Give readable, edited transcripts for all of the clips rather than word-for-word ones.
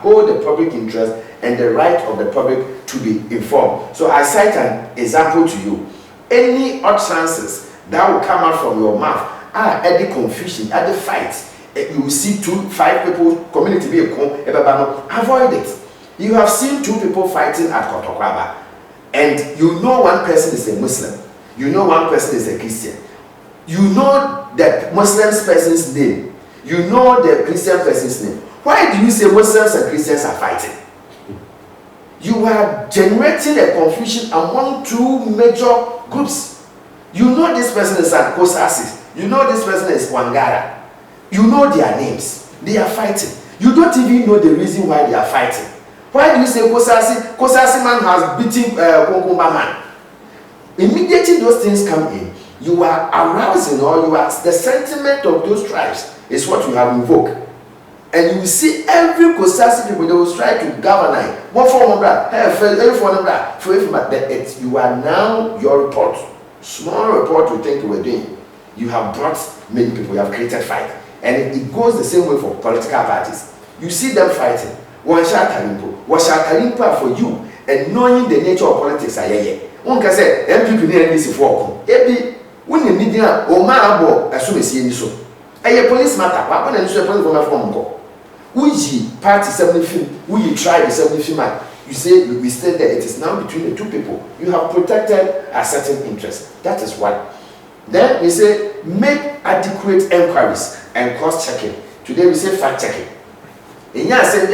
uphold the public interest and the right of the public to be informed. So I cite an example to you. Any utterances that will come out from your mouth are at the confusion, at the fight. You will see 5 people, community be avoid it. You have seen 2 people fighting at Kotokwaba, and you know one person is a Muslim, you know one person is a Christian, you know the Muslim person's name, you know the Christian person's name. Why do you say Muslims and Christians are fighting? You are generating a confusion among 2 major groups. You know this person is an Kosasis, you know this person is Wangara, you know their names, they are fighting. You don't even know the reason why they are fighting. Why do you say Kosasi? Kosasi man has beaten Konkumba man. Immediately those things come in, you are arousing, or you are the sentiment of those tribes is what you have invoked. And you will see every Kosasi people, they will try to galvanize. What form of that? You are now your report. Small report you think you were doing. You have brought many people, you have created fight. And it goes the same way for political parties. You see them fighting. One shot Kalimpo for you, and knowing the nature of politics. One can say, MPP near this for Ebi, when you need or Marabo, as soon as you so. A police matter, but when you police from a phone call. Uji party 70, we try the 70 man. You say we stay there, it is now between the 2 people. You have protected a certain interest. That is why. Then we say, make adequate enquiries and cross checking. Today we say fact checking. In your say,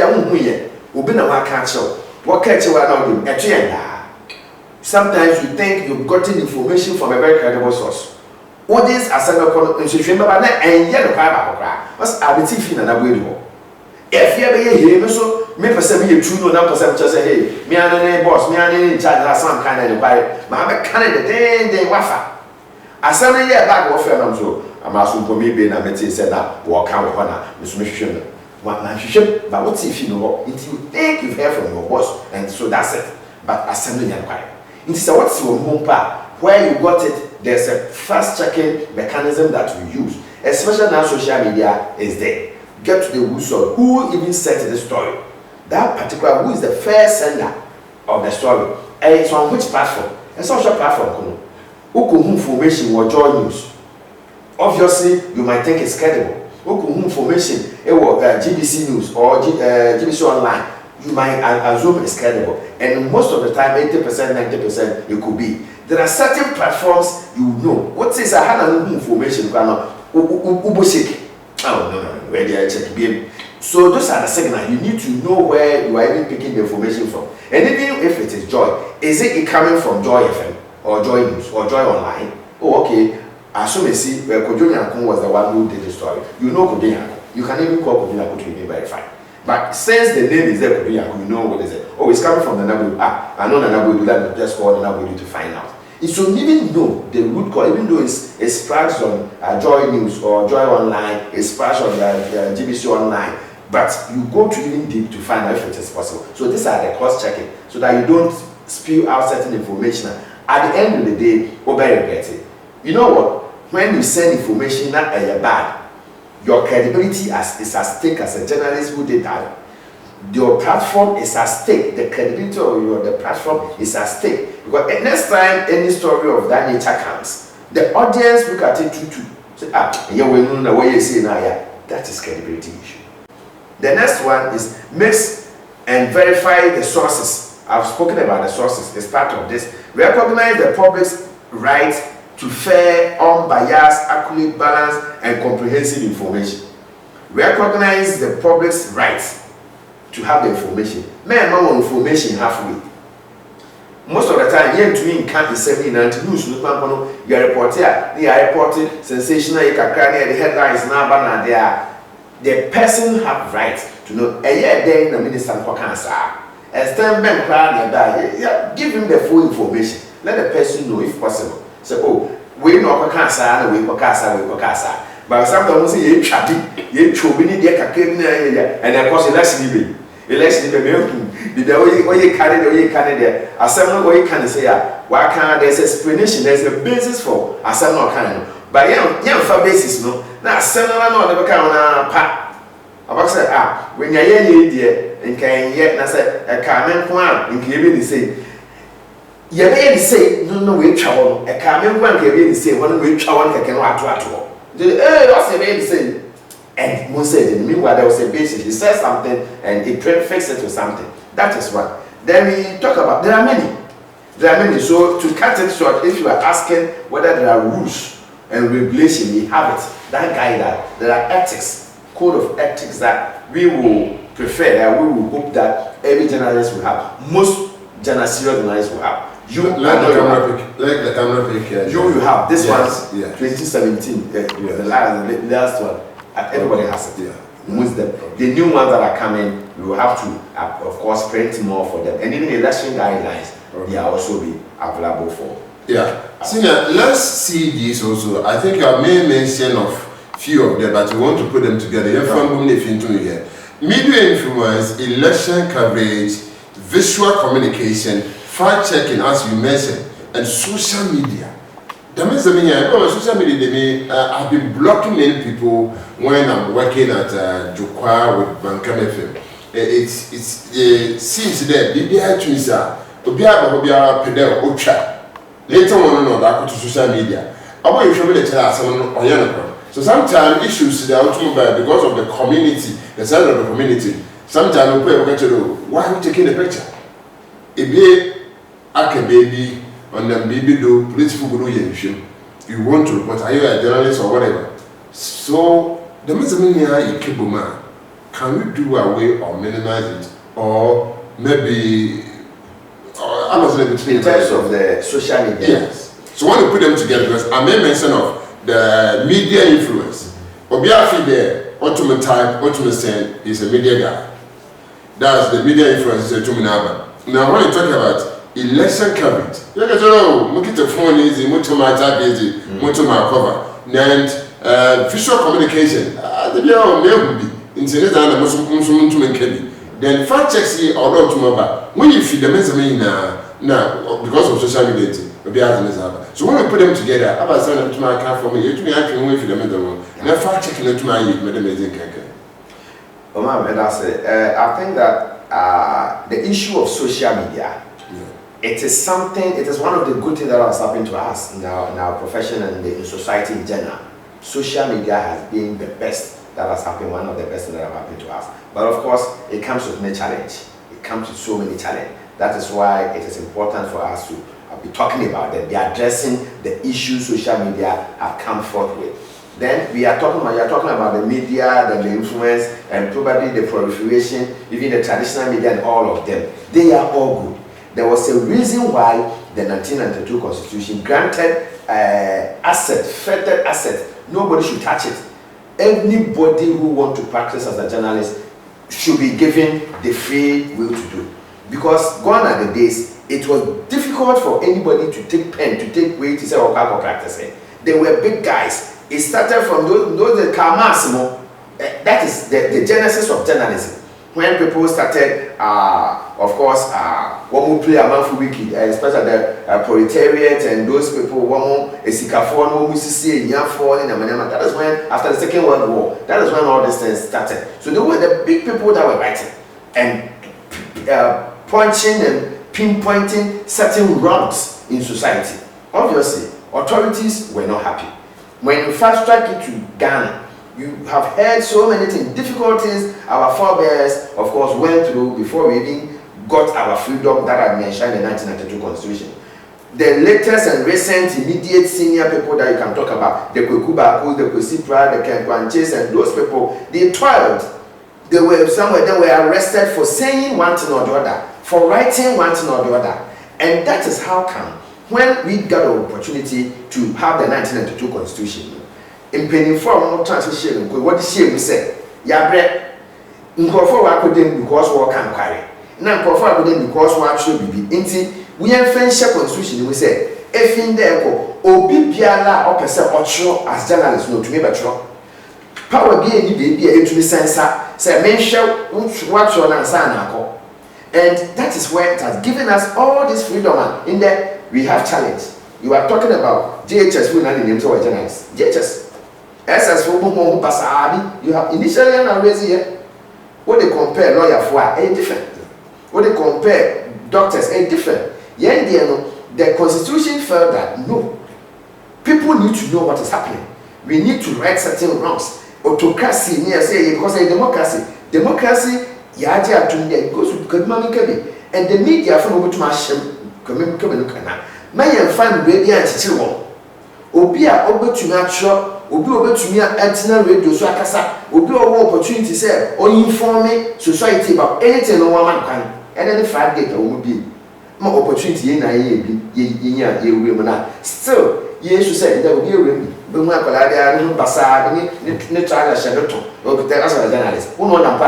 sometimes you think you've gotten information from a very credible source. All these are said and yet what's ability in another way. If you ever hear so, me perceive you true no perceive just say, hey, me and boss, me and in charge of some kind of inquiry. My Canada, they wafa. As some year back, what fell so I'm asking for me being a meeting said that walk out with honor, Miss Mission. What man should, but what's if you know it you think you've heard from your boss, and so that's it. But assembly inquiry. It is what's your home part where you got it, there's a fast checking mechanism that you use, especially now social media is there. Get to the who even sent the story. That particular who is the first sender of the story. And it's on which platform? A social platform. Who information or joy news. Obviously, you might think it's credible. Who information GBC News or GBC Online, you might assume it's credible. And most of the time, 80%, 90%, it could be. There are certain platforms you know. What is a hand information? Oh, no, where they are checking. So those are the signals. You need to know where you are even picking the information from. And even if it is Joy, is it coming from Joy FM or Joy News or Joy Online? Oh, okay. As soon as see where Kodunyankun was the one who did the story, you know Kodunyankun. You can even call Kodunyankun to be verified. But since the name is there, Kodunyankun, you know what is it? Oh, it's coming from the Nabu. I know the Nabu. Let me just call the Nabu to find out. It should even know the root cause, even though it's splashed on Joy News or Joy Online, it's splashed on GBC Online. But you go to even deep to find out if it is possible. So these are the cross-checking, so that you don't spew out certain information. At the end of the day, over regret it. You know what? When you send information that are bad, your credibility is at stake as a journalist who did that. Your platform is at stake. The credibility of the platform is at stake. Because next time any story of that nature comes, the audience look at it too. Say, yeah, we know what you say now. Yeah, that is credibility issue. The next one is mix and verify the sources. I've spoken about the sources. It's part of this. Recognize the public's right to fair, unbiased, accurate, balanced, and comprehensive information. Recognize the public's right to have the information. Men know information halfway. Most of the time, you can't be 79 news. You are reporting sensational, you can carry the headlines now, there. The person have right to know. A year then the minister for cancer. As time ben give him the full information. Let the person know if possible. So, oh, we know for cancer, and we for cancer. But sometimes we say you chabi, you chobini, and of course election the you carry there. Assembly where you can say, why can't there's explanation, there's a basis for assembly kind. But young for basis, no. Now, assembly no, never can on a pack. About say, when you're here, in can yet na say a carmen kwan in can be say ye be say no we travel a carmen kwan can be say when we travel can atu what's the baby say and mo say meanwhile there was a basis he said something and he fix it to something. That is one. Then we talk about there are many. So to cut it short, if you are asking whether there are rules and regulation, we have it. That guide, there are ethics, code of ethics that we will prefer, and we will hope that every journalist will have. Most journalists will have. You like the camera pick. You have this yes, one, yes. 2017, the last one. Everybody has it. Yeah. Most them. The new ones that are coming, we will have to, of course, print more for them. And even election guidelines, they are also be available for. Yeah. Senior, let's see these also. I think I may mention of few of them, but we want to put them together. Here. Media influence, election coverage, visual communication, fact checking, as you mentioned, and social media. That means social media, I've been blocking many people when I'm working at Jokwa with Bankam FM. It seems that the twins are pedal ultra. Later on, I go to social media. I want you to show me the channel. So sometimes issues that are because of the community, the size of the community. Sometimes we get to know why are we taking the picture. It be a baby. On the baby do political you want to report, are you a journalist or whatever? So the man, can we do away or minimize it, or maybe in terms of the social media? Yes. So I want to put them together because I made mention of the media influence. Obiafi there, ultimate type, ultimate send is a media guy. That's the media influence is a Now when you talk about election coverage, you can look at the phone easy, much to my type easy, much to my cover. And visual communication, the girl may be in the then fact checks here or not tomorrow. When you feed the measurement now, because of social media, so when we put them together, I was sending them to my car for me, you to me actually wait for the measurement. Now fact checking it to my amazing cake. I think that the issue of social media. It is something, it is one of the good things that has happened to us in our profession and in society in general. Social media has been the best that has happened, one of the best things that have happened to us. But of course, it comes with many challenges. It comes with so many challenges. That is why it is important for us to be talking about them, be addressing the issues social media have come forth with. Then you're talking about the media, the influence, and probably the proliferation, even the traditional media and all of them. They are all good. There was a reason why the 1992 Constitution granted federal asset. Nobody should touch it. Anybody who wants to practice as a journalist should be given the free will to do. Because gone are the days, it was difficult for anybody to take pen, to take weight, to say, or practice. They were big guys. It started from those Massimo. That is the genesis of journalism. When people started, of course, one will play among for wiki, especially the proletariat and those people, one more Esikafon, one will see Yafon in Amanama. That is when, after the Second World War, that is when all these things started. So they were the big people that were writing and punching and pinpointing certain wrongs in society. Obviously, authorities were not happy. When you fast track it to Ghana, you have heard so many things, difficulties our forebears, of course, went through before we even got our freedom that I mentioned in the 1992 Constitution. The latest and recent immediate senior people that you can talk about, the Kwekubaku, the Kwesipra, the Kenkwanches, and those people, they toiled. Some of them were arrested for saying one thing or the other, for writing one thing or the other. And that is how come, when we got the opportunity to have the 1992 Constitution, in penny form translation, what the shame said, Yabre, Nkofo Wakodin because war can carry. Now, Nkofo Wakodin because war should be. We have French Constitution, we say, if in there, Obi Biala or Pesa or as journalists know to me, but power be any baby into the sensor, say, mention what your answer. And that is where it has given us all this freedom. In there, we have challenge. You are talking about JHS, we not the names of our journalists. JHS. SS for Basadi, you have initially and raised here. What they compare lawyer for are different. What they compare doctors are different. Yeah, the constitution felt that no, people need to know what is happening. We need to right certain wrongs. Autocracy, near say because a democracy, yaja to me goes with good money and the media from over to my shame coming kana. May and find radio and chill. Obia over to natural, Obi over to me at radio so akasa, Obi over opportunity say or inform me society about anything no one can and then the fact that will be more opportunity in a still. Yes, you said there will be a room, but when I no basa, ni try to share it. Okay, that's a journalist. Who know that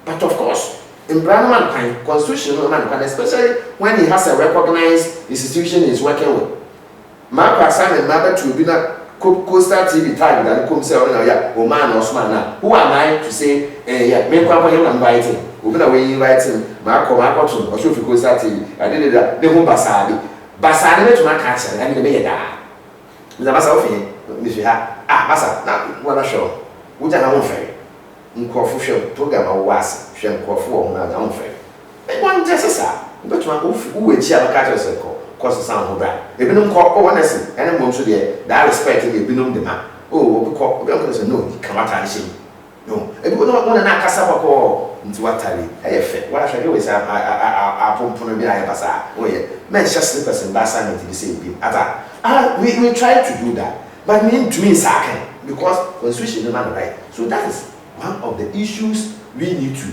but of course, in Brahman kind, constitutional man can, especially when he has a recognized institution he's working with. Mark assignment matter to be not Coastal TV time that come say, oh, yeah, oh man or man. Who am I to say, yeah, make one him inviting? We're going to invite him, Marco, or show for Coastal TV. I did that, the home basabi. Basabi to my castle, and the mayor die. Mr. Masafi, if you have, Massa, now, what I show. Would I have fair? Incorporation program was, she and Corfu, not down fair. And one just as I, but who would share a catcher circle. Cause sound of that. They been call honestly, and I'm also there. That respect they been on the man. Oh, we call no, come out and see. No, if we don't want to knock us up into what I effect. What I shall do is I pump on the Basa. Oh, yeah, men just slippers and Basa to the same people. We try to do that, but mean to me, second because constitution is not right. So that is one of the issues we need to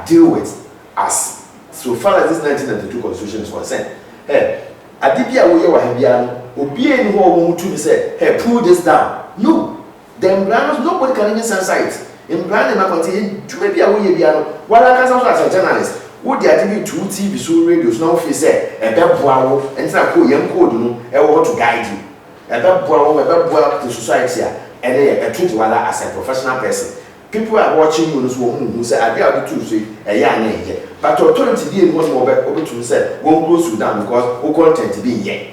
deal with as so far as this 1992 constitution is concerned. Hey, Adibia wo wa habia obi eni ho wo mutu say hey pull this down. No, them brands nobody can even censor it. In brand na continue to be a wo ye bia no wala ka so as a journalist wo dey atibi 2 TV so radios na wo fi say e be boa wo entina ko yem code no e wo to guide you e be boa the society and e treat wala as a professional person. People are watching you who say I get to say a young but authority be one more to say won't close you down because who content to be here.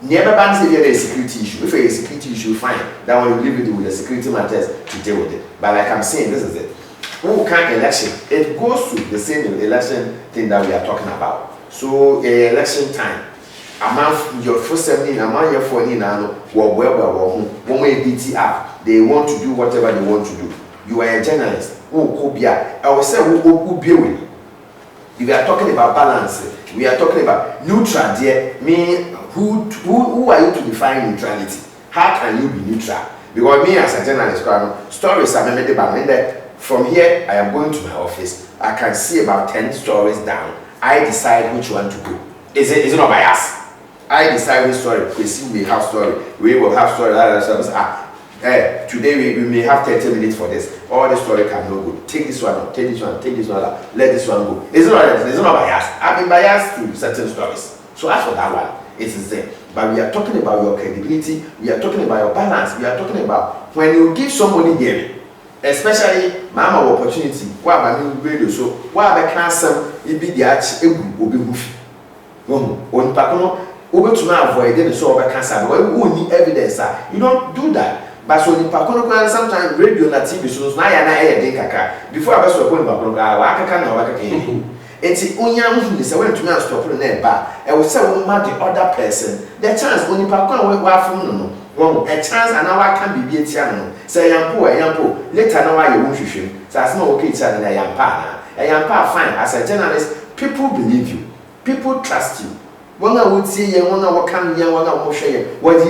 Never ban say there is a security issue. If there is a security issue, fine. That one you leave it with the security matters to deal with it. But like I'm saying, this is it. Who can election? It goes to the same election thing that we are talking about. So election time. Among your first 17, among your 14 now, one way BT up. They want to do whatever they want to do. You are a journalist. I will say who be with. If we are talking about balance, we are talking about neutral. Dear, me, who are you to define neutrality? How can you be neutral? Because me as a journalist, stories are made about. From here, I am going to my office. I can see about 10 stories down. I decide which one to go. Is it not bias? I decide which story. We may have story. We will have story. Today we may have 30 minutes for this. All the story can no good. Take this one, take this one, take this one, let this one go. It's not biased. I've been biased to certain stories. So as for that one, it is there. But we are talking about your credibility, we are talking about your balance, we are talking about when you give somebody hearing, especially mama opportunity, why by me radio so why by cancer it be the arch obi hufi. On pakono, over to now avoid it so over cancer because we need evidence. You don't do that. But so the pakono sometimes radio na TV so na ya na e dey kaka before I stop on pakono wa kaka na wa kaka enti onya hu say when to me stop na e ba e wo say wo ma the other person the chance oni pakono wa fun no a chance and our can be etia no say yampo later na wa ye wo hwehwem say as na wo ke tia na yampa fine as a journalist people believe you, people trust you. One I would say, one I come here, one I will share what the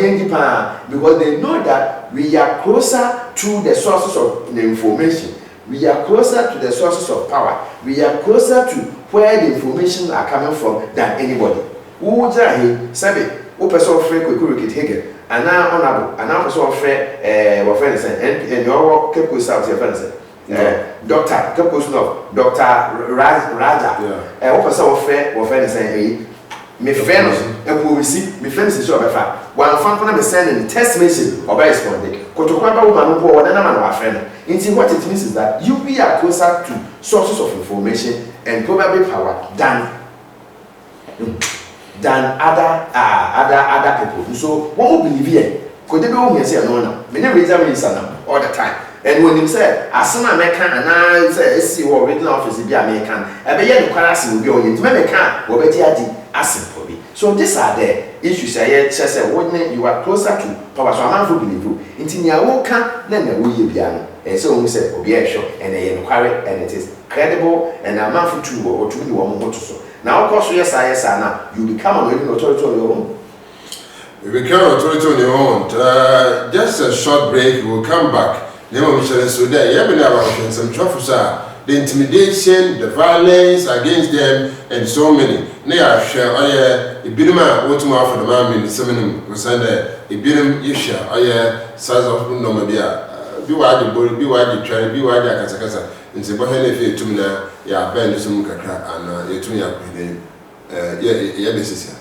because they know that we are closer to the sources of the information, we are closer to the sources of power, we are closer to where the information are coming from than anybody. Who would say, who person of friend could Hegel, and now honorable, and now person of friend, what friends and your kept with South your friends. Doctor, Dr. Raja, and what person of friend saying, me friends, and we see me friends is your befa. One fan can be sending text message or by responding. Kotokwaba woman who or another man friend. Into what it means is that you be are closer to sources of information and probably power than other people. So what we believe here, could they be home and say no? Many reasons all the time. and when him said asana meka ana say see what regional office bi American e be ye no kwara ase obi onye ntime meka wo be ti adi asimple bi. So these are the issues I say when you are closer to power so amanfo believe nti nia wo ka na wo ye bia no and so we say obi e sure and e kware and it is credible and amanfo too or to you wo to so now of course yes now you become an authority on your own. You become authority on your own. Just a short break, we'll come back. Name we shall so there. You have about some troubles the intimidation, the violence against them, and so many. They are share. Oh yeah, a bit of what tomorrow for the man in the seminary was under a bit of you share. Oh yeah, size of no media. Be wide the body, be wide the try, be wide the casa. In the Bohemian if you to me now, yeah, bend some crack and you to me up with him. Yeah, this is here.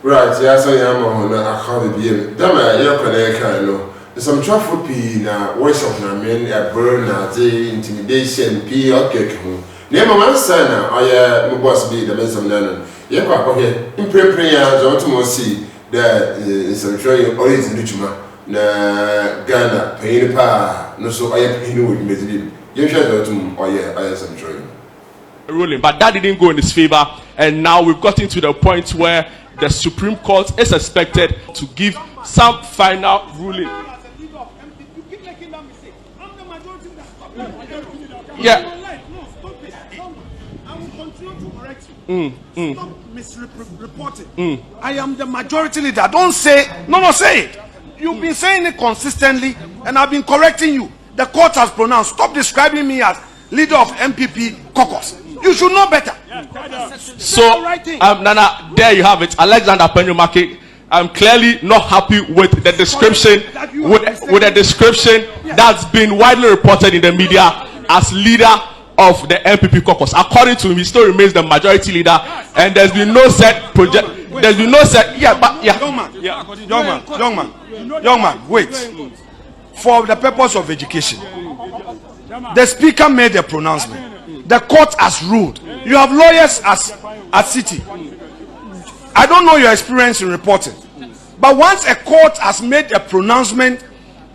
Right, yeah, so I'm on a holiday. Dama, you're connected. Some traffic P now, worship na men, a burn, a intimidation, P, okay. Near my son, I am boss be the best of none. Yeah, okay, in prayer, John see that is a trying always in Richmond, na Ghana, paying pa, no so I am in with me. You should to or yeah, I am some trying. Ruling, but that didn't go in his favor, and now we've gotten to the point where the Supreme Court is expected to give some final ruling. Yeah. I will continue to correct you. Stop misreporting. I am the majority leader. Don't say, no, say it. You've been saying it consistently, and I've been correcting you. The court has pronounced. Stop describing me as leader of MPP caucus. You should know better. So, Nana, there you have it. Alexander Penyomake, I'm clearly not happy with the description, with the description that's been widely reported in the media as leader of the MPP caucus. According to him, he still remains the majority leader, and there's been no set project. There's been no set. Yeah, but yeah. Young man, wait. For the purpose of education, the speaker made a pronouncement. The court has ruled. You have lawyers at City. I don't know your experience in reporting, but once a court has made a pronouncement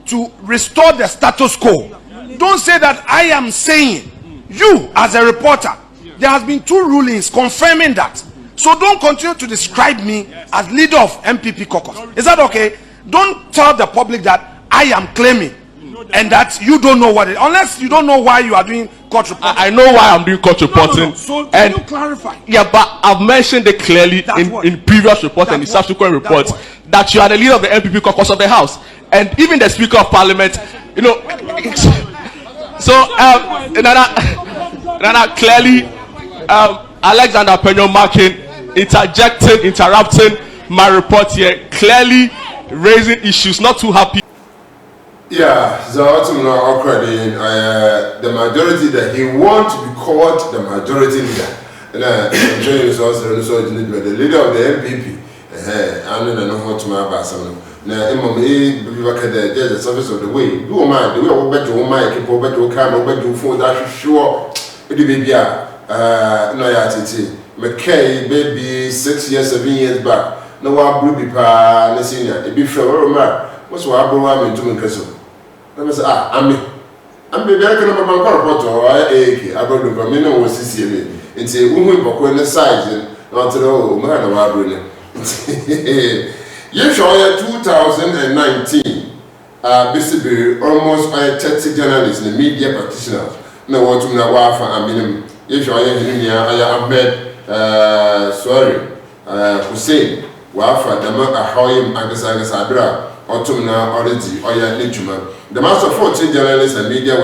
to restore the status quo, don't say that I am saying. You, as a reporter, there has been 2 rulings confirming that. So don't continue to describe me as leader of MPP caucus. Is that okay? Don't tell the public that I am claiming and that you don't know what it is. Unless you don't know why you are doing court reporting. I know why I'm doing court reporting. No. So can you clarify? Yeah, but I've mentioned it clearly in previous reports and in subsequent reports that you are the leader of the MPP caucus of the House. And even the Speaker of Parliament, you know. So, Nana, clearly, Alexander Penyomake interrupting my report here, clearly raising issues, not too happy. Yeah, so the majority that he wants to be called the majority leader. And I'm sure you also the leader of the MPP. I don't know how to my bass. Now, the service of the way. Do mind the way I bet you my keep over to come over to phone that sure it be no yatiti. McKay baby 6 years, 7 years back. No one will be pa senior. It be fair man. What's what I brought me to me castle. Let me say, I'm baby I can remember my report or I got the Pamina was CCA. And say, when the size not to know man of brilliant. Yes, 2019, basically almost 30 journalists and media practitioners. No one to know why I mean, if you are in here, Ahmed, Hussein, Wafa, Dama, Ahoyim, Agasadra, Autumna, Origi, Oya Nijuma. The master 14 journalists and media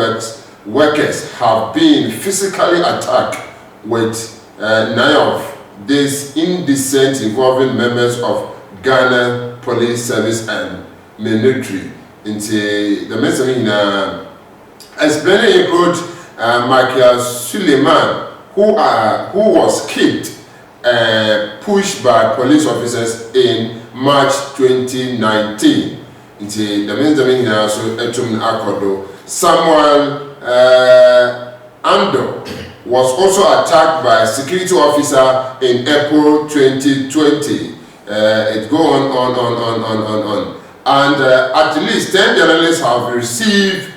workers have been physically attacked with 9 of these indecent involving members of Ghana Police Service and military. Into the message explaining include Michael Suleiman, who was kicked pushed by police officers in March 2019. Into the message also Etum Akodo. Samuel Ando was also attacked by a security officer in April 2020. It go on. And at least 10 journalists have received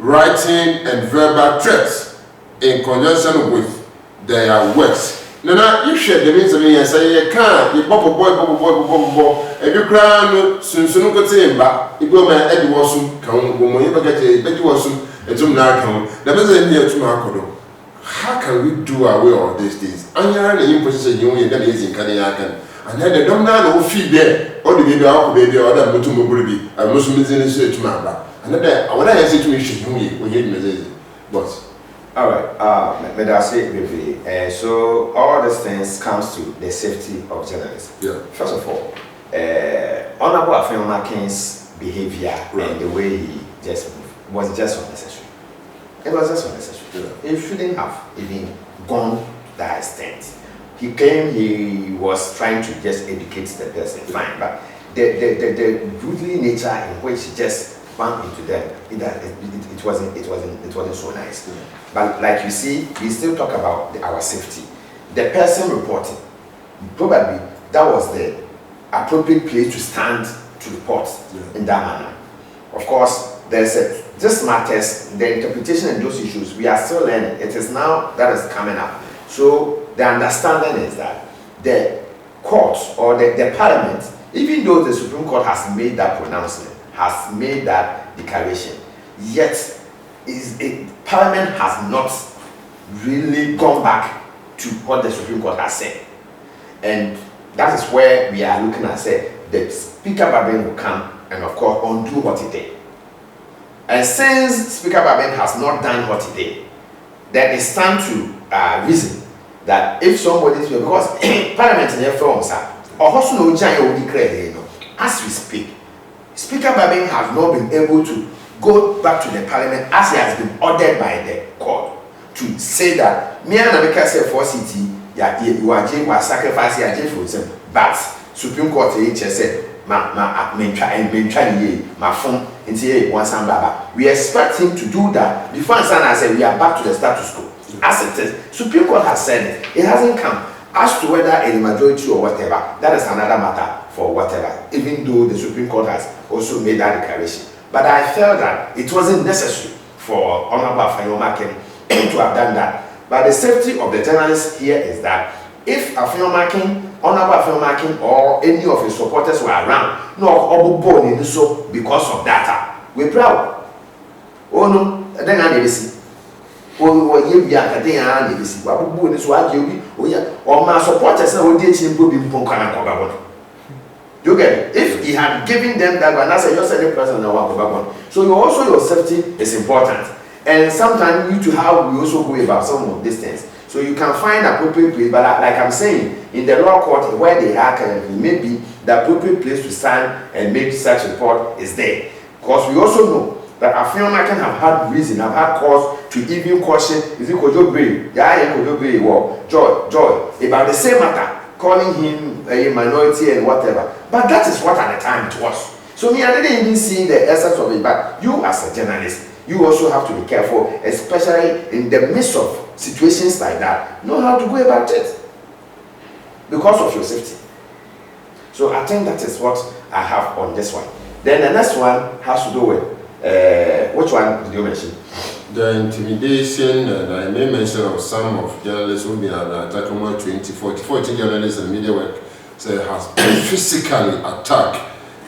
writing and verbal threats in conjunction with their works. Nana, you share the means of me and say, you can't, you pop a boy, if you cry, soon go to him, you go my Eddie Wassum, come, when you get a Betty Wassum, and some narcom, the message near to Marco. How can we do away all these things? And you're an imposition you that is in Kadiakan. And then the domino will feed there, or the baby, our baby, or that Mutumu baby, and Muslims in the church member. And then I want to say to you, when you message. But all right, may I say briefly? So all these things comes to the safety of journalists. yeah, First of all, Honorable Afenyoma's King's behavior and the way he just moved was just unnecessary. It was just unnecessary. Yeah. He shouldn't have even gone that extent. He came, he was trying to just educate the person, fine, but the brutally nature in which he just bumped into them, it wasn't so nice. Yeah. But like you see, we still talk about our safety. The person reporting, probably that was the appropriate place to stand to report in that manner. Of course, this matters, the interpretation and those issues, we are still learning. It is now that is coming up. So the understanding is that the court or the parliament, even though the Supreme Court has made that pronouncement, has made that declaration, yet parliament has not really gone back to what the Supreme Court has said. And that is where we are looking at, say, the Speaker Babin will come and of course undo what he did. And since Speaker Babin has not done what he did, then it's time to reason that if somebody is because Parliament in their form, sir, or also no giant will declare, you know, as we speak, Speaker Babin has not been able to go back to the Parliament as he has been ordered by the court to say that me and America say for city, you are sacrifice your for them, but Supreme Court said, my phone into one baba. We expect him to do that before I said we are back to the status quo. As it is, Supreme Court has said it. It hasn't come. As to whether a majority or whatever, that is another matter for whatever. Even though the Supreme Court has also made that declaration, but I felt that it wasn't necessary for Honorable Afenyoma's King to have done that. But the safety of the journalists here is that if Afenyoma's King, Honorable Afenyoma's King, or any of his supporters were around, no born in so because of that, we're proud. Oh no, then I never see. Or you be at the end, you see, what would this what you be? Oh yeah, or my supporters are did simple be Punkana. You get it? If he had given them that one, that's a just any person in our so you also your safety is important. And sometimes you need to have we also go about some of these things. So you can find appropriate place, but like I'm saying, in the law court where they are currently, maybe the appropriate place to stand and make such report is there. Because we also know that Afenyoma's King have had reason, have had cause to even caution, is it Kojo Bray? Yeah, Kojo Bray, Joy, about the same matter, calling him a minority and whatever. But that is what at the time it was. So me, I didn't even see the essence of it, but you as a journalist, you also have to be careful, especially in the midst of situations like that, know how to go about it because of your safety. So I think that is what I have on this one. Then the next one has to do with which one did you mention? The intimidation, and I may mention of some of journalists who have been attacked, 40 journalists and media work has been physically attacked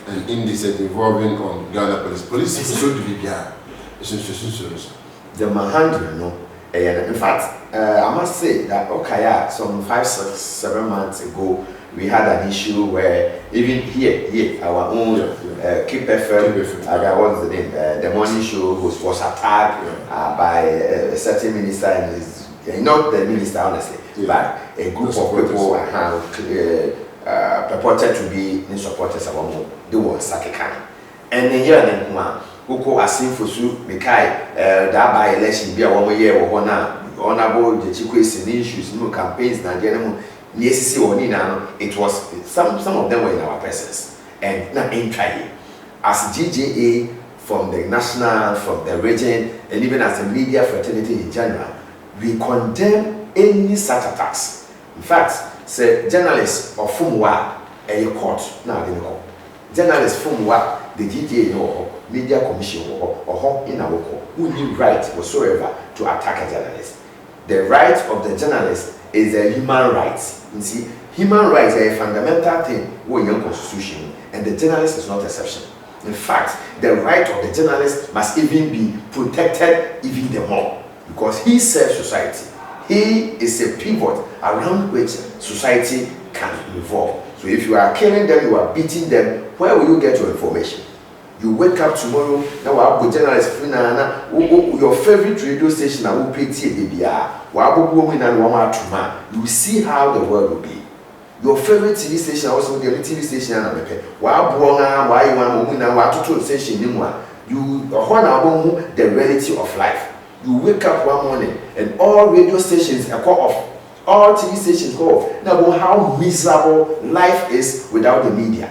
and indecent involving on Ghana police. Police is so to be there. The Mahandri, no. In fact, I must say that okay, some 5, 6, 7 months ago, we had an issue where even here, our own Keep FM, there was the name, the morning show was attacked by a certain minister and his, not the minister honestly, but a group of people purported to be in supporters of Omo. They were Sakekan. And in here, Uko asin fosu Mikai, that by election be a 1 year or 1 hour. Honorable the Chikwes issues, no campaigns, Nigerian, yes, it was some of them were in our presence. And not in trying. As GJA from the national, from the region, and even as a media fraternity in general, we condemn any such attacks. In fact, say journalists of Fumwa a court now they call journalists Fumwa the GJA or media commission or in our court who need right whatsoever to attack a journalist. The right of the journalist is a human right. You see, human rights are a fundamental thing in your constitution, and the journalist is not exception. In fact, the right of the journalist must even be protected even the more, because he serves society. He is a pivot around which society can evolve. So if you are killing them, you are beating them, where will you get your information? You wake up tomorrow, now we journalist your favorite radio station will pay you see how the world will be. Your favorite TV station also the TV station you the reality of life. You wake up one morning and all radio stations are cut off. All TV stations go off. Now how miserable life is without the media.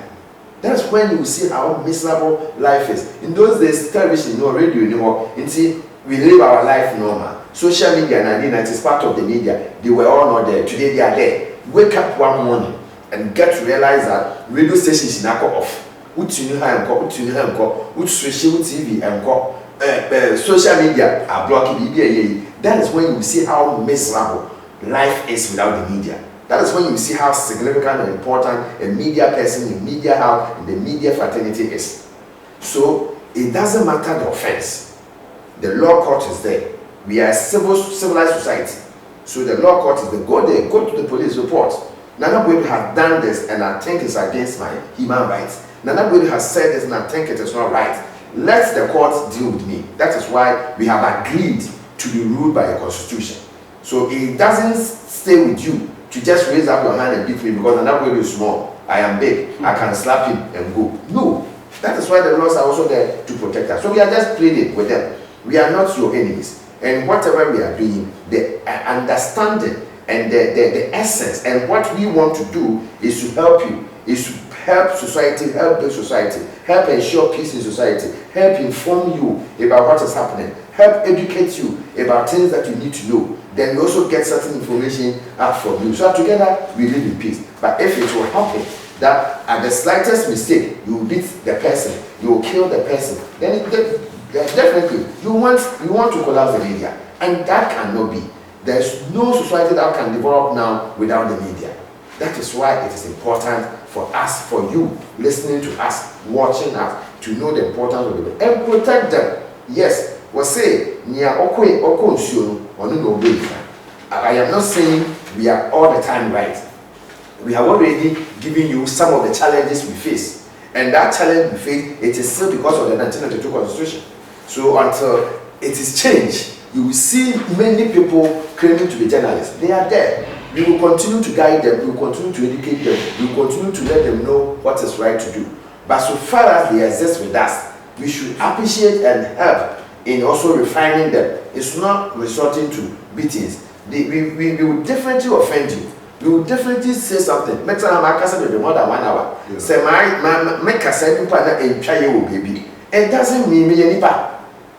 That's when you see how miserable life is. In those days, television, radio anymore. And see, we live our life normal. Social media and it is part of the media. They were all not there. Today they are there. Wake up one morning and get to realize that radio stations are now off. TV and social media are blocking. That is when you see how miserable life is without the media. That is when you see how significant and important a media person, a media house, and the media fraternity is. So it doesn't matter the offense. The law court is there. We are a civilized society. So the law court is there. Go there, go to the police report. Nana Boyd has done this and I think it's against my human rights. Nana Boyd has said this and I think it is not right. Let the court deal with me. That is why we have agreed to be ruled by a constitution. So it doesn't stay with you to just raise up your hand and beat me because Nana Boyd is small. I am big. I can slap him and go. No. That is why the laws are also there to protect us. So we are just pleading with them. We are not your enemies. And whatever we are doing, the understanding and the essence and what we want to do is to help you, is to help society, help build society, help ensure peace in society, help inform you about what is happening, help educate you about things that you need to know. Then we also get certain information out from you. So together we live in peace. But if it will happen that at the slightest mistake you will beat the person, you will kill the person, then definitely you want to collapse the media, and that cannot be. There's no society that can develop now without the media. That is why it is important for us, for you listening to us, watching us, to know the importance of it and protect them. Yes, we say I am not saying we are all the time right. We have already given you some of the challenges we face, and that challenge we face, it is still because of the 1992 Constitution. So until it is changed, you will see many people claiming to be journalists. They are there. We will continue to guide them. We will continue to educate them. We will continue to let them know what is right to do. But so far as they exist with us, we should appreciate and help in also refining them. It's not resorting to beatings. We will definitely offend you. We will definitely say something. Next time I can say more than 1 hour. Say baby. It doesn't mean me any part.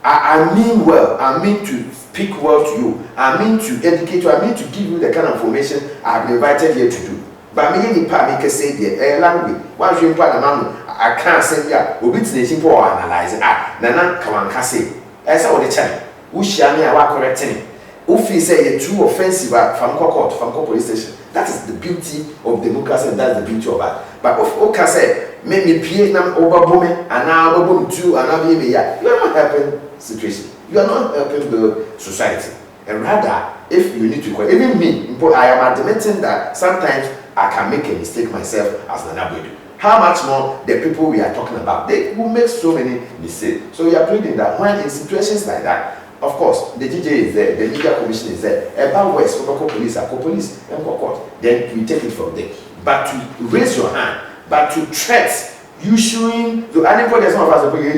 I mean well. I mean to speak well to you. I mean to educate you. I mean to give you the kind of information I've been invited here to do. But me any part make say the language. Once you part I can't say yeah. We be to for analyze. Nana come and say. I say what the channel. Who share me our correcting. If you say you're too offensive from court, from police station, that is the beauty of democracy and that's the beauty of that. But if okay say, make me pay them over booming and now over too and now you are not helping situation. You are not helping the society. And rather, if you need to, even me, I am admitting that sometimes I can make a mistake myself as Nanabodu. How much more the people we are talking about, they will make so many mistakes. So we are pleading that when in situations like that, of course, the DJ is there, the media commission is there, about West, local police, and court, then we take it from there. But to raise your hand, but to threat, you showing to anybody, some of us, where you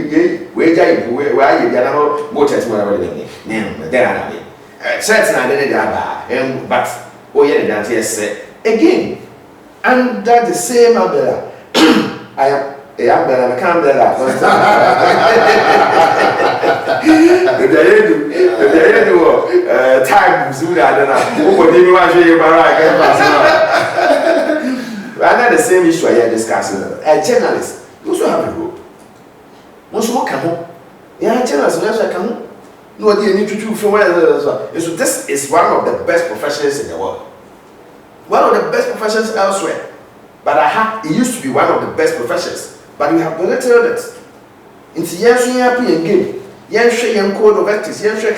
but oh yeah, again, under the same umbrella, I am a umbrella, I can't time soon, I don't know. Under the same issue I am discussing, a journalist also have a role. Most will come home. Yeah, journalists also come home. No, they need to do from where. So this is one of the best professions in the world. One of the best professions elsewhere. But it used to be one of the best professions. But we have belittled it. It's yes, we are playing game. Yes, we are code of ethics. Yes, we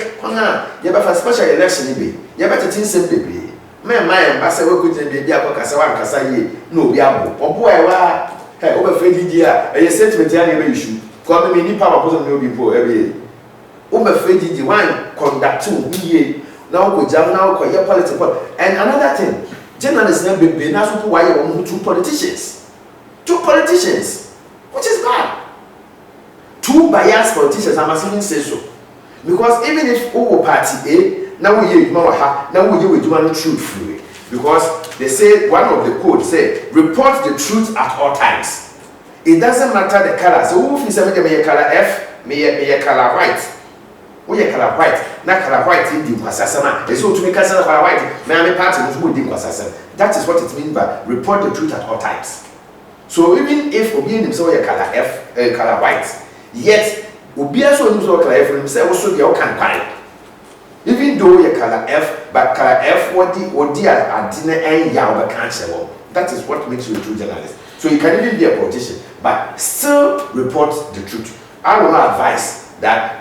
are for special election. You better think simply. My ambassador could be a Casawan Casaye. No, we are. Oh, boy, hey, over Freddy, a sentiment issue. Come me, power person will be poor every year. Freddy, the wine conducting me. Now go jam now, your political. And another thing, journalists never been asked why you want two politicians. Two politicians. Which is bad. Two biased politicians, I must even say so. Because even if all party A, now we hear now we do truth free. Because they say one of the codes say report the truth at all times. It doesn't matter the color. So who is a color F, may a color white. We are color white, not color white in the Kwasasana. And so to make us color white, may party was good in Kwasasana. That is what it means by report the truth at all times. So even if Obi himself a color F, color white, yet Obi also himself color F himself also be all can buy. Even though you color F, but color F what the at dinner and yaw cancel. That is what makes you a true journalist. So you can even be a politician, but still report the truth. I will not advise that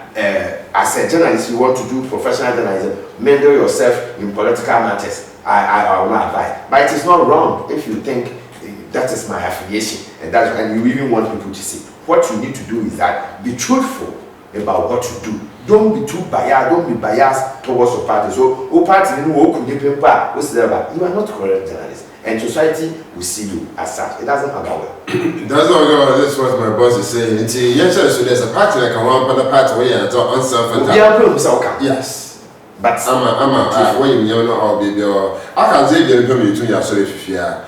as a journalist you want to do professional journalism, meddle yourself in political matters. I will not advise. But it is not wrong if you think that is my affiliation and you even want people to see. What you need to do is that be truthful about what you do. Don't be too biased, don't be biased towards your party. So you are not correct journalist. And society will see you as such. It doesn't matter well. It doesn't matter well. That's what my boss is saying. Yes, so there's a party like a one party where you're on self. Yes. But when you know how baby or I can say you're coming to your sorry if you are.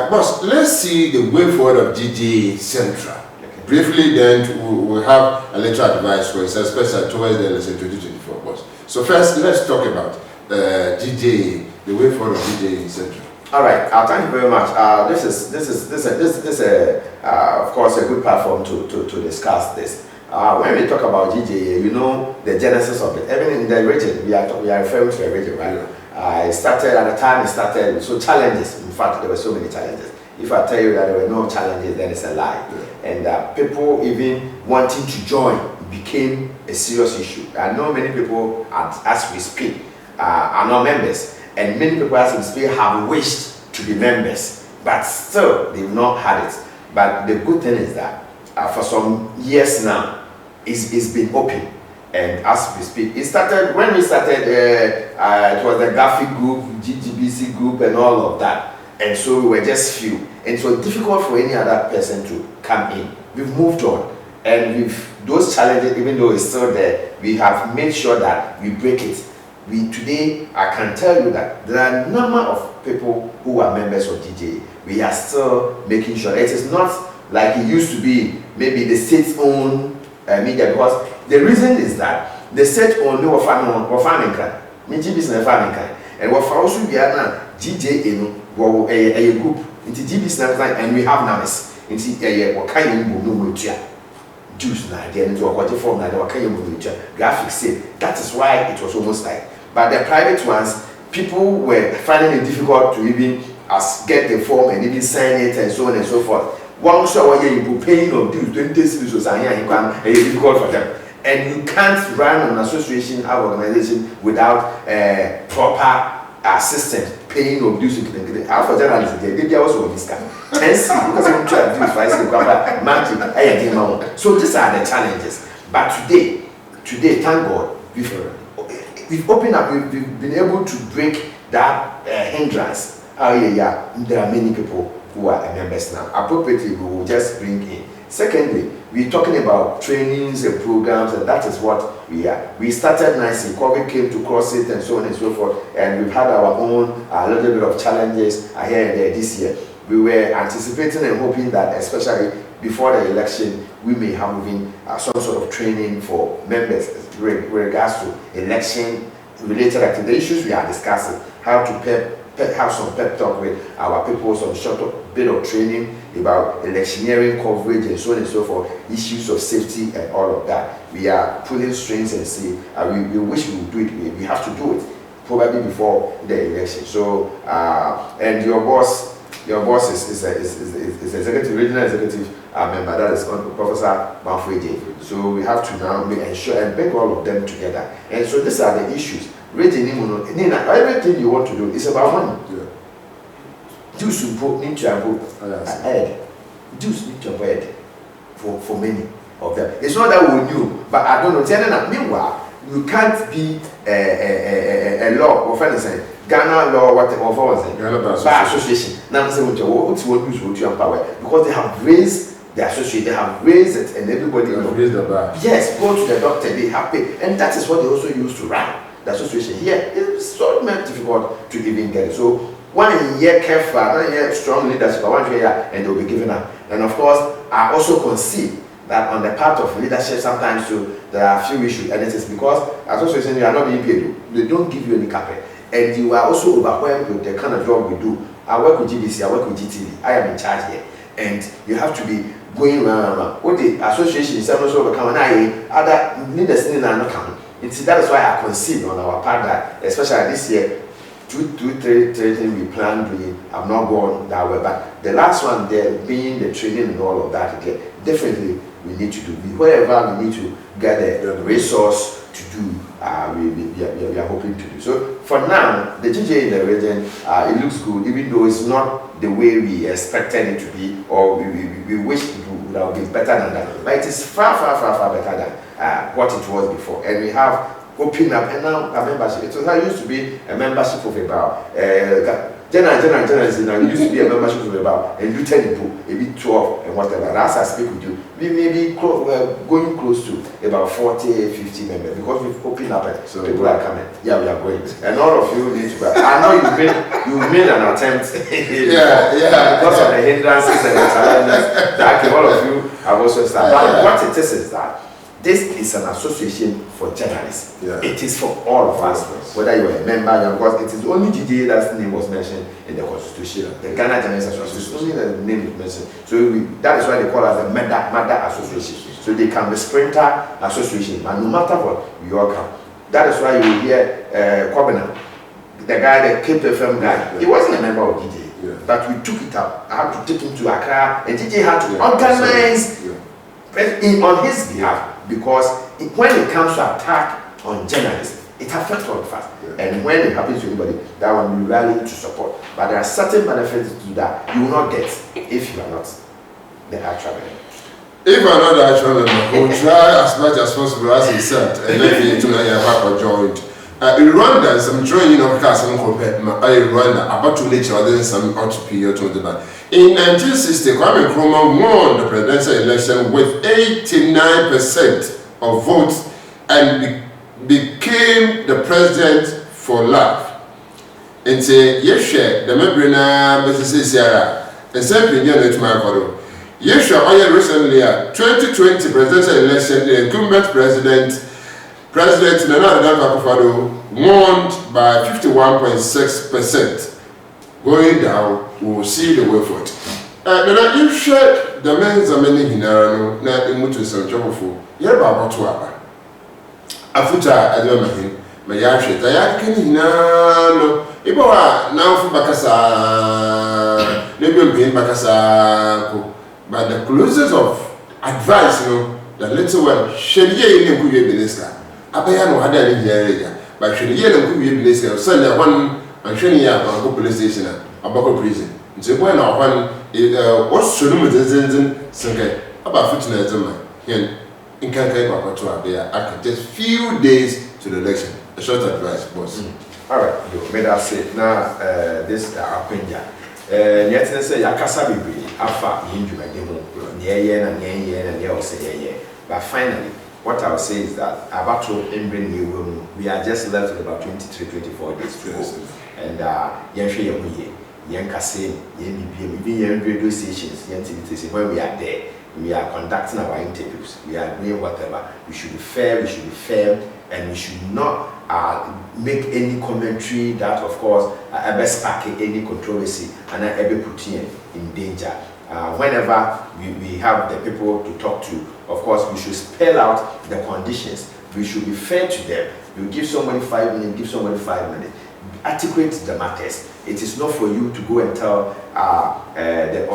Boss, let's see the way forward of DJ Central. Okay. Briefly, then we'll have a little advice for us, especially towards the lesson 2024, boss. So first, let's talk about DJ, the way forward of DJ Central. All right, thank you very much. This is of course a good platform to discuss this. When we talk about GJA, you know the genesis of it. Even in the region, we are referring to a region, right? It started at the time. It started so challenges. In fact, there were so many challenges. If I tell you that there were no challenges, then it's a lie. And people even wanting to join became a serious issue. I know many people, as we speak, are not members. And many people as we speak have wished to be members, but still they've not had it. But the good thing is that for some years now, it's been open. And as we speak, it started when we started. It was the graphic group, GGBC group, and all of that. And so we were just few, and it was difficult for any other person to come in. We've moved on, and with those challenges, even though it's still there, we have made sure that we break it. Today, I can tell you that there are a number of people who are members of DJ. We are still making sure it is not like it used to be, maybe the state-owned media, because the reason is that the state-owned farming business farming, and what also we are now DJ a group into G business, and we have numbers into what kind of juice now, then to a quarter form now, what kind of graphics say. That is why it was almost like. But the private ones, people were finding it difficult to even get the form and even sign it and so on and so forth. One show where you paying of dues 20 cedis and it's difficult for them. And you can't run an association or organization without proper assistance, paying or dues. How for journalists, they also on this kind. Because I'm trying to do magic. So these are the challenges. But today, thank God, we've opened up. We've been able to break that hindrance. There are many people who are members now. Appropriately, we will just bring in. Secondly, we're talking about trainings and programs, and that is what we are. We started nicely. COVID came to cross it and so on and so forth, and we've had our own a little bit of challenges here and there this year. We were anticipating and hoping that, especially before the election, we may have even some sort of training for members with regards to election-related activities. The issues we are discussing, how to have some pep talk with our people, some short bit of training about electioneering coverage and so on and so forth, issues of safety and all of that. We are pulling strings and say we wish we would do it. We have to do it probably before the election. So and your boss is executive, regional executive member, that is Professor Banfueje. So we have to now ensure and bring all of them together. And so these are the issues. Everything you want to do is about money. Yeah. Dues need to avoid. Dues need to avoid for many of them. It's not that we knew, but I don't know. Meanwhile, you can't be a law, or for instance, Ghana law, whatever was it? Bar association. Now say what's what use empower, because they have raised the association, they have raised it, and everybody raised the bar. Yes, go to the doctor, they have paid, and that is what they also use to run the association. Here it's so difficult to even get it. So 1 year careful, 1 year strong leadership, 1 year, and they'll be given up. And of course, I also concede that on the part of leadership, sometimes too, there are a few issues, and it is because association you are not being paid. They don't give you any carpet, and you are also overwhelmed with the kind of job we do. I work with GDC, I work with GTV. I am in charge here, and you have to be going around. What the association is also becoming other leaders in not coming. That is why I concede on our part that, especially this year, 2, 3 training we planned doing have not gone that way. But the last one there being the training and all of that, definitely we need to do. Wherever we need to get the resource to do, we are hoping to do. So for now, the GJ in the region, it looks good, even though it's not the way we expected it to be, or we wish it would have been better than that. But it is far better than what it was before. And we have opened up, and now a membership. It used to be a membership of about general used to be a membership of about and you 10 people, maybe 12 and whatever. And as I speak with you, we may be going close to about 40, 50 members because we've opened up and so people are coming. Yeah, we are going. And all of you need to go. I know you've made an attempt. Because of the hindrances and the challenges that all of you have also started. But what it is that this is an association for journalists. Yeah. It is for all of us, whether you are a member, because it is only GDA that's name was mentioned in the Constitution. The Ghana Journalists Association, only the name is mentioned. So that is why they call us the Mother Association. So they can be Sprinter Association, and no matter what, we all come. That is why you hear Kobina, the guy, the Cape FM guy, he wasn't a member of GDA, but we took it up. I had to take him to Accra, and GDA had to organize on his behalf. Because when it comes to attack on journalists, it affects all of us. And when it happens to anybody, that one we rally to support. But there are certain benefits to that you will not get if you are not the actual member. If you are not the actual member, we will try as much as possible, as he said, and let me to know joined. In Rwanda, some training of Castle compared Rwanda about to nature other some ought to period to the back. In 1960, Kwame Nkrumah won the presidential election with 89% of votes and became the president for life. And say, yes, share the membrana, Mrs. Sierra, and simply near to my father. Yes, sure, I recently 2020 presidential election, the incumbent President Nana Akufo-Addo won by 51.6%. Going down, we will see the way for it. Now, if share the men's a many hinarano, not in mutu some trouble for, you're about to have a futa. I don't know him, my yashi, the yakin hinano, Iboa now for Bacasa, maybe being Bacasa, but the closest of advice, the little one, Shelly in Kuya Minister. Abayano had a year, but Shelly in Kuya Minister, Sunday one and Shelly up on police station, a Boko prison. So when I want what's Shalom Sanke about 15 years in Kankai Bakotua, they are just few days to the election. A short advice, boss. All right, you made us say now this Apenja. Yet say Yakasa Bibi, Alpha, Yinju, and they say, but finally, what I'll say is that about to bring new room, we are just left with about 23-24 days to go. And Yanshe Yankase, Yen radio stations, when we are there, we are conducting our interviews, we are doing whatever. We should be fair, we should be firm, and we should not make any commentary that, of course, ever spark any controversy and ever put in danger. Whenever we have the people to talk to, of course, we should spell out the conditions. We should be fair to them. You give somebody 5 minutes, give somebody 5 minutes. Articulate the matters. It is not for you to go and tell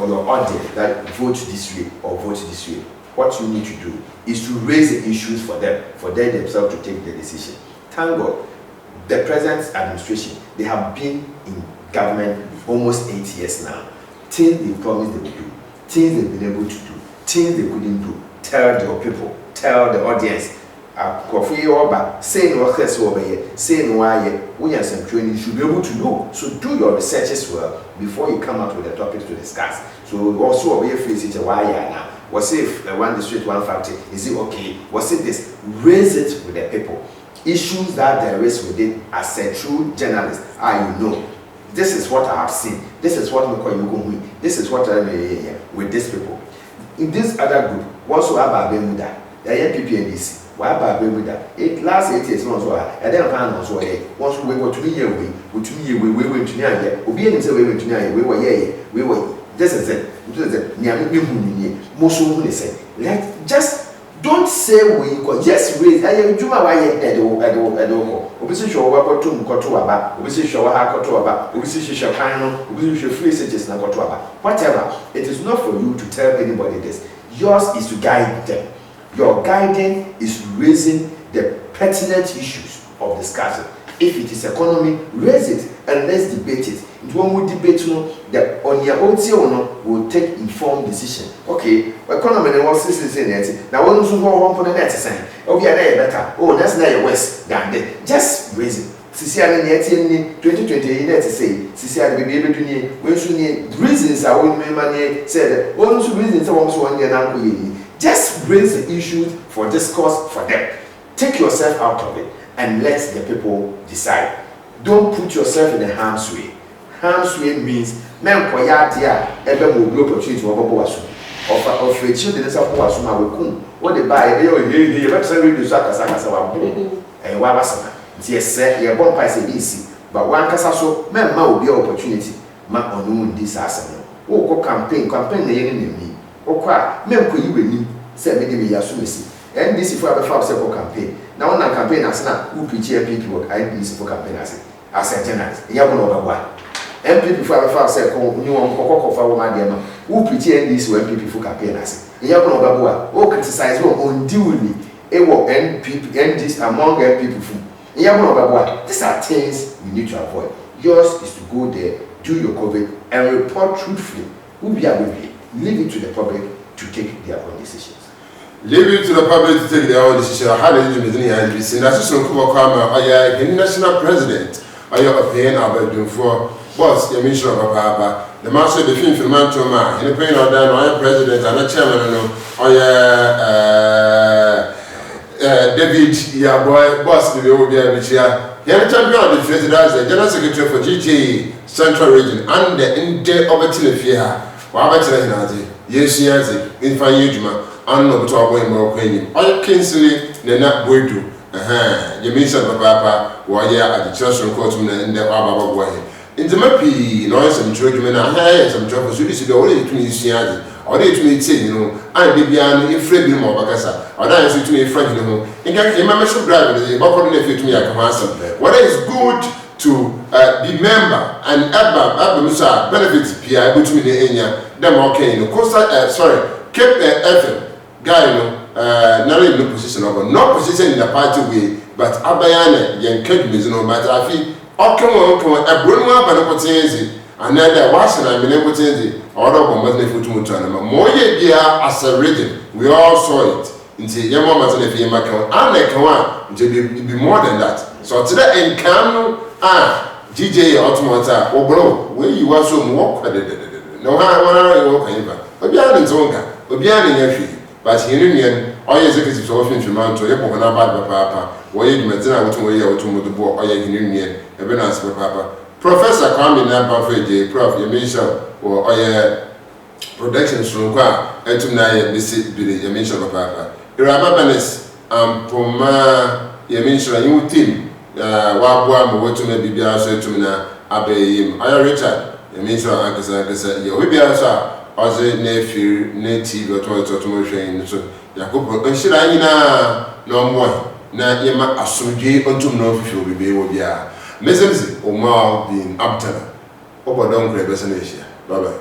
your audience that vote this way or vote this way. What you need to do is to raise the issues for them themselves to take the decision. Thank God, the present administration, they have been in government almost 8 years now. Things they promised they would do, things they've been able to do, things they couldn't do. Tell your people, tell the audience. Say no access over here, say no why we have some training, you should be able to know. So do your research as well before you come out with the topics to discuss. So also over here face it why now. Was if one district, one factory, is it okay? Was it this? Raise it with the people. Issues that there is with it as a true journalist. You know, this is what I have seen. This is what we call you. This is what I mean with these people. In this other group, also have a Bermuda, the NPPNDC. Why by Bermuda? It last 8 years, no, and then a also once we go to be here, we went to Nia, we went to Nia, we were. This is it. Let just don't say we go. Just raise. I am Juma. Why edo. Obisi show wa kotu mkotu aba. Obisi show ha kotu aba. Obisi show kano. Obisi show free stages na kotu aba. Whatever. It is not for you to tell anybody this. Yours is to guide them. Your guiding is raising the pertinent issues of discussion. If it is economy, raise it and let's debate it. When we debate, that on your own will take informed decision. Okay, economy was saying now one who won't put a net saying, oh, yeah, better. Oh, that's not worse than that. Just raise it. Sisian in 2020, let's say, Sisian will be able to need when she need reasons. I will money said, all those reasons I want 1 year. Just raise the issues for discourse for them. Take yourself out of it and let the people decide. Don't put yourself in a harm's way. Harm's way means men koyadia ebe mo blow opportunity wo bobo aso. Of a children is up aso ma we kun. What they buy you better read the sakasa wa bo. And wa basana. Nti ese ye bon price e isi. But one kasa so men ma obi opportunity ma onu ndi sasa no. Wo ko campaign na ye ni ni. Okwa men ko yiwe ni se me de me yaso mesi. NDC for a for campaign. Now on a campaign as now who preach MPP work NDC for campaign as a journalist. Yabuno Bagwa. MPP for a say new on Coco for Madiama. Who preach NDC for MPP for campaign as Yabuno Bagua. Oh, criticize unduly. Ewo NPP NDC among MPP. Yabuno Bagua. These are things you need to avoid. Yours is to go there, do your coverage, and report truthfully. Who be able to leave it to the public to take their own decisions. Leave it to the public to take their own decision. How did you do it? That's just some Kubakama. I am national president. I am a paying about for boss, the mission of Papa. The master of the film from Mantoma. In the pain of that, I am president and a chairman. David, your boy, boss, the Obia, which you are. He had a champion of the president as the general secretary for GJ Central Region and the India of Tilifia. Wabatin, yes, yes, in Fayujma. Anno to avoid more queen. All Kinsley, the nut boy do. The minister of Papa, while you at the church and courtroom and the Baba way. In the Mappy, noise and children, I had some troubles. You see the only to me, or they to me, you know, I be beyond in Freddie Mobacasa, or I say to me, Frank, you know, in fact, in my mission driver, the Baba nephew to me, I can answer. What is good to be member and Abba Musa benefits Pia, which me the Enya, them okay, Costa, sorry, keep FM. guy not in no position of no position in the party way, but Abayane, Yan Kedmis, no matter I feel, come on, a Bruno Banapotenzi, and then washing I mean, Potenzi, or Muslim Futumutana. More year as a region, we all saw it. Into Yamma and if you make and to be more than that. So today in Kano, GJ Automata, or bro, where you are so more credited. No, I walk over. Obian in Zonga, Obian in Yafi, but Union, all executives often to mount to Yapona Bad Papa, where you met out to way out to the board, or Union, Ebenas Papa. Professor Kwame Nampafre, Prof. Yamisha, or productions from Qua, and to Naya, Yamisha Papa. Irababanes, Poma, Yamisha, you team, Wabwa, what to maybe be also to Mina, Abe, I Richard, Yamisha, Ankasa, Yobia. As a nephew, native, or to so Yacopo, and should I no more? Now, Yama Asumji unto no few will be able to be a Mrs. Omar being Abtana. Over don't grab us an issue. Bye bye.